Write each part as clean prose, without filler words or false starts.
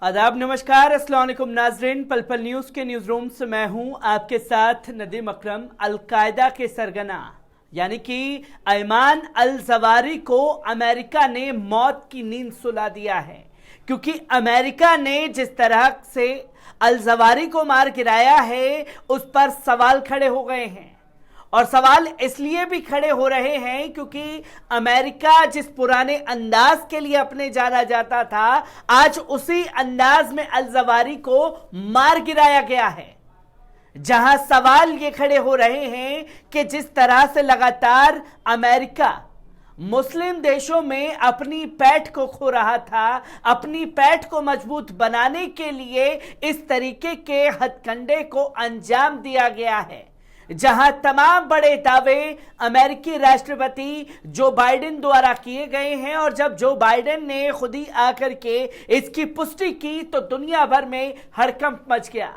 आदाब, नमस्कार, अस्सलाम वालेकुम नाजरीन। पल पल न्यूज़ के न्यूज़ रूम से मैं हूं आपके साथ नदीम अकरम। अलकायदा के सरगना यानी कि अयमान अल जवारी को अमेरिका ने मौत की नींद सुला दिया है, क्योंकि अमेरिका ने जिस तरह से अल जवारी को मार गिराया है उस पर सवाल खड़े हो गए हैं। और सवाल इसलिए भी खड़े हो रहे हैं क्योंकि अमेरिका जिस पुराने अंदाज के लिए अपने जाना जाता था, आज उसी अंदाज में अल जवारी को मार गिराया गया है। जहां सवाल ये खड़े हो रहे हैं कि जिस तरह से लगातार अमेरिका मुस्लिम देशों में अपनी पैठ को खो रहा था, अपनी पैठ को मजबूत बनाने के लिए इस तरीके के हथकंडे को अंजाम दिया गया है, जहां तमाम बड़े दावे अमेरिकी राष्ट्रपति जो बाइडेन द्वारा किए गए हैं। और जब जो बाइडेन ने खुद ही आकर के इसकी पुष्टि की तो दुनिया भर में हड़कंप मच गया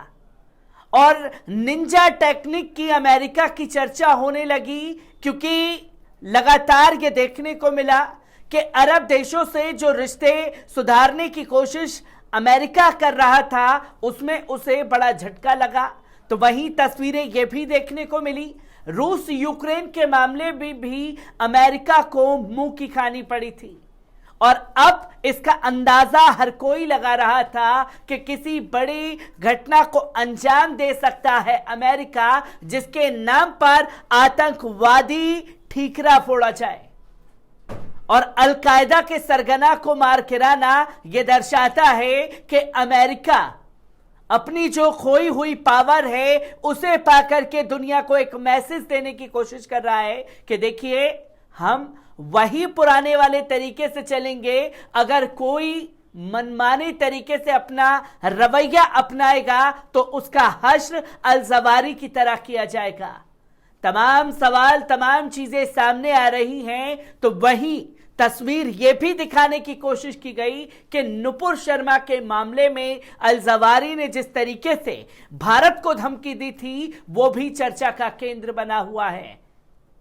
और निंजा टेक्निक की अमेरिका की चर्चा होने लगी, क्योंकि लगातार ये देखने को मिला कि अरब देशों से जो रिश्ते सुधारने की कोशिश अमेरिका कर रहा था उसमें उसे बड़ा झटका लगा। तो वहीं तस्वीरें ये भी देखने को मिली, रूस यूक्रेन के मामले में भी अमेरिका को मुंह की खानी पड़ी थी। और अब इसका अंदाजा हर कोई लगा रहा था कि किसी बड़ी घटना को अंजाम दे सकता है अमेरिका, जिसके नाम पर आतंकवादी ठीकरा फोड़ा जाए। और अलकायदा के सरगना को मार गिराना यह दर्शाता है कि अमेरिका अपनी जो खोई हुई पावर है उसे पाकर के दुनिया को एक मैसेज देने की कोशिश कर रहा है कि देखिए, हम वही पुराने वाले तरीके से चलेंगे। अगर कोई मनमाने तरीके से अपना रवैया अपनाएगा तो उसका हश्र अल जवारी की तरह किया जाएगा। तमाम सवाल, तमाम चीजें सामने आ रही हैं। तो वही तस्वीर ये भी दिखाने की कोशिश की गई कि नुपुर शर्मा के मामले में अल जवारी ने जिस तरीके से भारत को धमकी दी थी वो भी चर्चा का केंद्र बना हुआ है।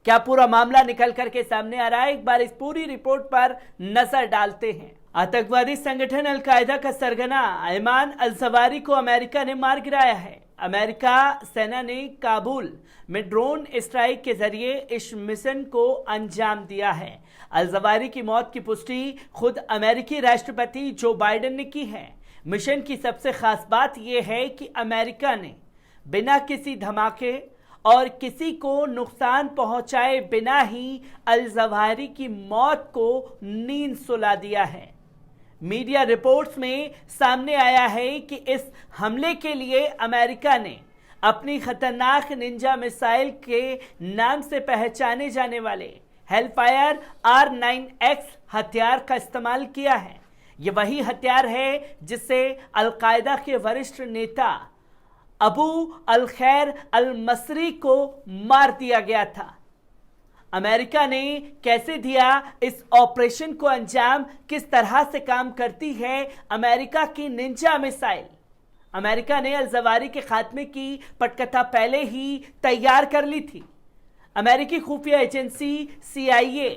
क्या पूरा मामला निकल करके सामने आ रहा है? एक बार इस पूरी रिपोर्ट पर नजर डालते हैं। आतंकवादी संगठन अलकायदा का सरगना अयमान अल जवारी को अमेरिका ने मार गिराया है। अमेरिका सेना ने काबुल में ड्रोन स्ट्राइक के जरिए इस मिशन को अंजाम दिया है। अल जवारी की मौत की पुष्टि खुद अमेरिकी राष्ट्रपति जो बाइडेन ने की है। मिशन की सबसे खास बात यह है कि अमेरिका ने बिना किसी धमाके और किसी को नुकसान पहुंचाए बिना ही अल जवारी की मौत को नींद सुला दिया है। मीडिया रिपोर्ट्स में सामने आया है कि इस हमले के लिए अमेरिका ने अपनी खतरनाक निंजा मिसाइल के नाम से पहचाने जाने वाले हेलफायर R9X हथियार का इस्तेमाल किया है। यह वही हथियार है जिससे अलकायदा के वरिष्ठ नेता अबू अल खैर अल मसरी को मार दिया गया था। अमेरिका ने कैसे दिया इस ऑपरेशन को अंजाम, किस तरह से काम करती है अमेरिका की निंजा मिसाइल। अमेरिका ने अल जवारी के खात्मे की पटकथा पहले ही तैयार कर ली थी। अमेरिकी खुफिया एजेंसी CIA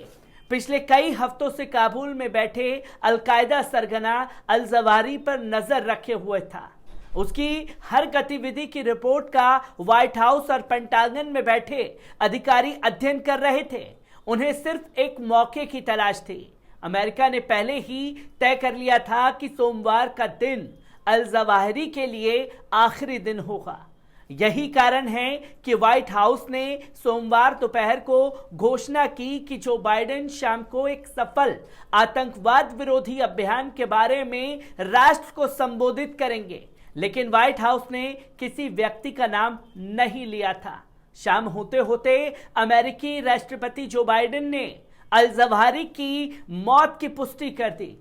पिछले कई हफ्तों से काबुल में बैठे अलकायदा सरगना अल जवारी पर नजर रखे हुए था। उसकी हर गतिविधि की रिपोर्ट का व्हाइट हाउस और पेंटागन में बैठे अधिकारी अध्ययन कर रहे थे। उन्हें सिर्फ एक मौके की तलाश थी। अमेरिका ने पहले ही तय कर लिया था कि सोमवार का दिन अल जवारी के लिए आखिरी दिन होगा। यही कारण है कि व्हाइट हाउस ने सोमवार दोपहर को घोषणा की कि जो बाइडेन शाम को एक सफल आतंकवाद विरोधी अभियान के बारे में राष्ट्र को संबोधित करेंगे, लेकिन व्हाइट हाउस ने किसी व्यक्ति का नाम नहीं लिया था। शाम होते होते अमेरिकी राष्ट्रपति जो बाइडेन ने अल जवारी की मौत की पुष्टि कर दी।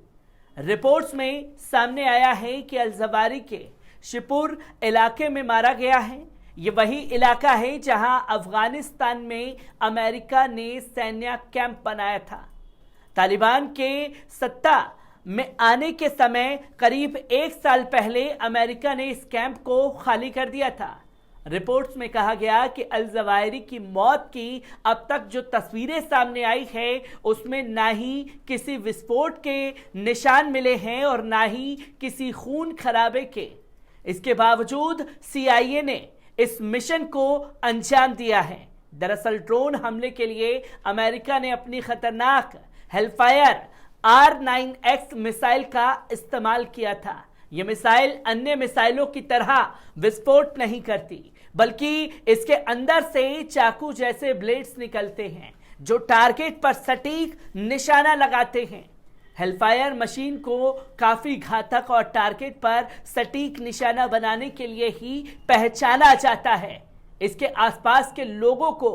रिपोर्ट्स में सामने आया है कि अल जवारी के शिपुर इलाके में मारा गया है। ये वही इलाका है जहां अफगानिस्तान में अमेरिका ने सैन्य कैंप बनाया था। तालिबान के सत्ता में आने के समय करीब 1 साल पहले अमेरिका ने इस कैंप को खाली कर दिया था। रिपोर्ट्स में कहा गया कि अल जवाहिरी की मौत की अब तक जो तस्वीरें सामने आई है उसमें ना ही किसी विस्फोट के निशान मिले हैं और ना ही किसी खून खराबे के। इसके बावजूद CIA ने इस मिशन को अंजाम दिया है। दरअसल ड्रोन हमले के लिए अमेरिका ने अपनी खतरनाक हेलफायर R9X मिसाइल का इस्तेमाल किया था। यह मिसाइल अन्य मिसाइलों की तरह विस्फोट नहीं करती, बल्कि इसके अंदर से चाकू जैसे ब्लेड्स निकलते हैं जो टारगेट पर सटीक निशाना लगाते हैं। हेलफायर मशीन को काफी घातक और टारगेट पर सटीक निशाना बनाने के लिए ही पहचाना जाता है। इसके आसपास के लोगों को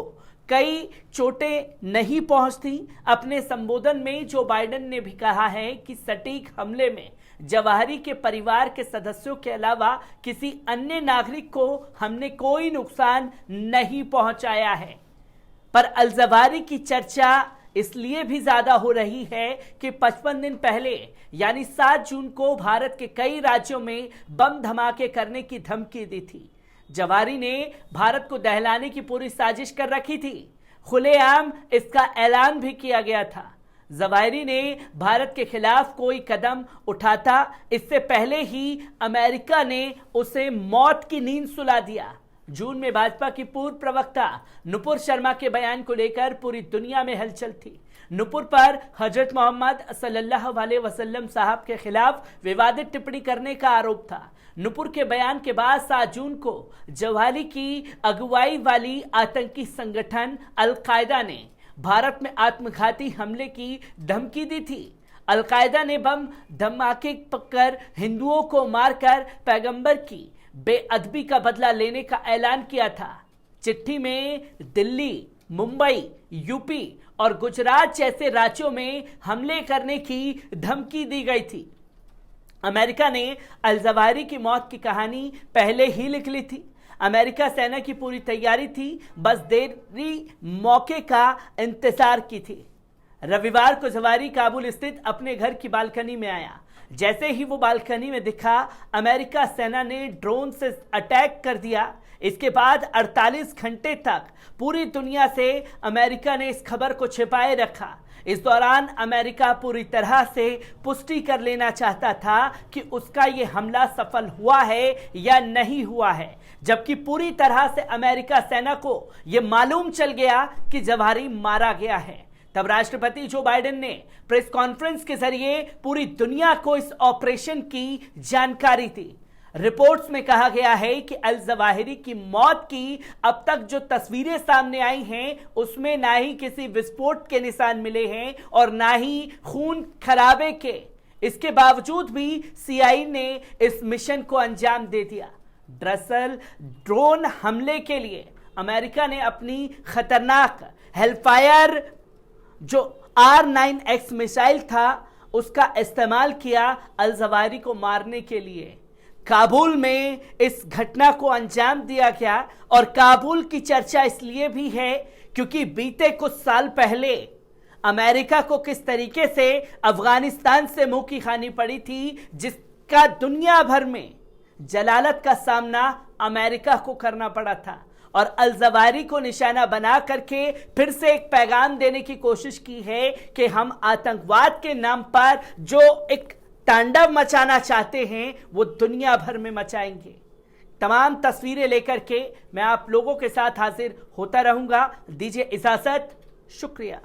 कई चोटें नहीं पहुंचती। अपने संबोधन में जो बाइडेन ने भी कहा है कि सटीक हमले में जवाहिरी के परिवार के सदस्यों के अलावा किसी अन्य नागरिक को हमने कोई नुकसान नहीं पहुंचाया है। पर अल जवाहिरी की चर्चा इसलिए भी ज्यादा हो रही है कि 55 दिन पहले यानी 7 जून को भारत के कई राज्यों में बम धमाके करने की धमकी दी थी। जवाहिरी ने भारत को दहलाने की पूरी साजिश कर रखी थी। खुलेआम इसका ऐलान भी किया गया था। जवाहिरी ने भारत के खिलाफ कोई कदम उठाता इससे पहले ही अमेरिका ने उसे मौत की नींद सुला दिया। जून में भाजपा की पूर्व प्रवक्ता नुपुर शर्मा के बयान को लेकर पूरी दुनिया में हलचल थी। नुपुर पर हजरत मोहम्मद सल्लल्लाहु अलैहि वसल्लम साहब के खिलाफ विवादित टिप्पणी करने का आरोप था। नुपुर के बयान के बाद 7 जून को जवाहिरी की अगुवाई वाली आतंकी संगठन अल-कायदा ने भारत में आत्मघाती हमले की धमकी दी थी। अल-कायदा ने बम धमाके कर हिंदुओं को मारकर पैगंबर की बेअदबी का बदला लेने का ऐलान किया था। चिट्ठी में दिल्ली, मुंबई, यूपी और गुजरात जैसे राज्यों में हमले करने की धमकी दी गई थी। अमेरिका ने अल जवाहिरी की मौत की कहानी पहले ही लिख ली थी। अमेरिका सेना की पूरी तैयारी थी, बस देरी मौके का इंतजार की थी। रविवार को जवाहिरी काबुल स्थित अपने घर की बालकनी में आया। जैसे ही वो बालकनी में दिखा, अमेरिका सेना ने ड्रोन से अटैक कर दिया। इसके बाद 48 घंटे तक पूरी दुनिया से अमेरिका ने इस खबर को छिपाए रखा। इस दौरान अमेरिका पूरी तरह से पुष्टि कर लेना चाहता था कि उसका ये हमला सफल हुआ है या नहीं हुआ है, जबकि पूरी तरह से अमेरिका सेना को यह मालूम चल गया कि जवाहिरी मारा गया है। तब राष्ट्रपति जो बाइडेन ने प्रेस कॉन्फ्रेंस के जरिए पूरी दुनिया को इस ऑपरेशन की जानकारी दी। रिपोर्ट्स में कहा गया है कि अल जवाहिरी की मौत की अब तक जो तस्वीरें सामने आई हैं उसमें ना ही किसी विस्फोट के निशान मिले हैं और ना ही खून खराबे के। इसके बावजूद भी CIA ने इस मिशन को अंजाम दे दिया। दरअसल ड्रोन हमले के लिए अमेरिका ने अपनी खतरनाक हेलफायर जो R9X मिसाइल था उसका इस्तेमाल किया अल जवाहिरी को मारने के लिए। काबुल में इस घटना को अंजाम दिया गया और काबुल की चर्चा इसलिए भी है क्योंकि बीते कुछ साल पहले अमेरिका को किस तरीके से अफगानिस्तान से मुंह की खानी पड़ी थी, जिसका दुनिया भर में जलालत का सामना अमेरिका को करना पड़ा था। और अल जवाहिरी को निशाना बना करके फिर से एक पैगाम देने की कोशिश की है कि हम आतंकवाद के नाम पर जो एक तांडव मचाना चाहते हैं वो दुनिया भर में मचाएंगे। तमाम तस्वीरें लेकर के मैं आप लोगों के साथ हाजिर होता रहूंगा। दीजिए इजाजत, शुक्रिया।